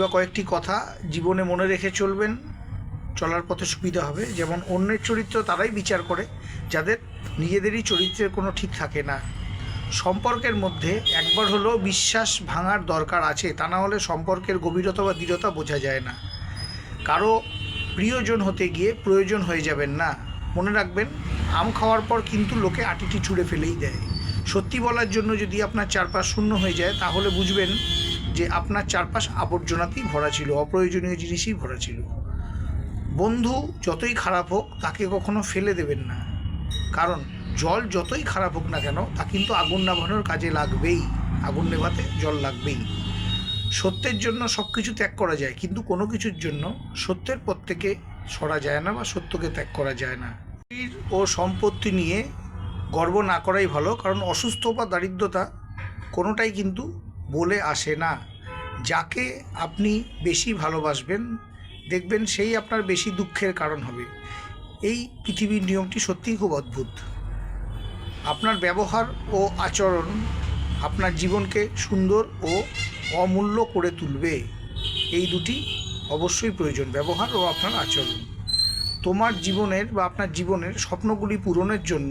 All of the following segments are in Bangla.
বা কয়েকটি কথা জীবনে মনে রেখে চলবেন, চলার পথে সুবিধা হবে। যেমন অন্যের চরিত্র তারাই বিচার করে যাদের নিজেদেরই চরিত্রের কোনো ঠিক থাকে না। সম্পর্কের মধ্যে একবার হলেও বিশ্বাস ভাঙার দরকার আছে, তা না হলে সম্পর্কের গভীরতা বা দৃঢ়তা বোঝা যায় না। কারো প্রিয়জন হতে গিয়ে প্রয়োজন হয়ে যাবেন না। মনে রাখবেন, আম খাওয়ার পর কিন্তু লোকে আটিটি ছুঁড়ে ফেলেই দেয়। সত্যি বলার জন্য যদি আপনার চারপাশ শূন্য হয়ে যায়, তাহলে বুঝবেন যে আপনার চারপাশ আবর্জনাতেই ভরা ছিল, অপ্রয়োজনীয় জিনিসই ভরা ছিল। বন্ধু যতই খারাপ হোক তাকে কখনো ফেলে দেবেন না, কারণ জল যতই খারাপ হোক না কেন তা কিন্তু আগুন নেভানোর কাজে লাগবেই। আগুন নেভাতে জল লাগবেই। সত্যের জন্য সব কিছু ত্যাগ করা যায়, কিন্তু কোনো কিছুর জন্য সত্যের পথ থেকে সরা যায় না বা সত্যকে ত্যাগ করা যায় না। শরীর ও সম্পত্তি নিয়ে গর্ব না করাই ভালো, কারণ অসুস্থ বা দারিদ্রতা কোনোটাই কিন্তু বলে আসে না। যাকে আপনি বেশি ভালোবাসবেন দেখবেন সেই আপনার বেশি দুঃখের কারণ হবে। এই পৃথিবীর নিয়মটি সত্যিই খুব অদ্ভুত। আপনার ব্যবহার ও আচরণ আপনার জীবনকে সুন্দর ও অমূল্য করে তুলবে। এই দুটি অবশ্যই প্রয়োজন, ব্যবহার ও আপনার আচরণ। তোমার জীবনের বা আপনার জীবনের স্বপ্নগুলি পূরণের জন্য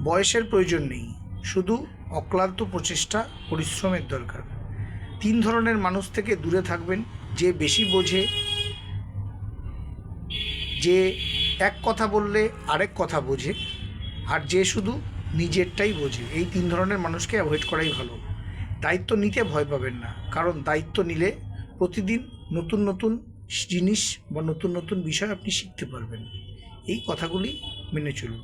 বয়সের প্রয়োজন নেই, শুধু অক্লান্ত প্রচেষ্টা, পরিশ্রমের দরকার। 3 ধরনের মানুষ থেকে দূরে থাকবেন: যে বেশি বোঝে, যে এক কথা বললে আরেক কথা বোঝে, আর যে শুধু নিজেরটাই বোঝে। এই 3 ধরনের মানুষকে অ্যাভয়েড করাই ভালো। দায়িত্ব নিতে ভয় পাবেন না, কারণ দায়িত্ব নিলে প্রতিদিন নতুন নতুন জিনিস বা নতুন নতুন বিষয় আপনি শিখতে পারবেন। এই কথাগুলি মেনে চলুন।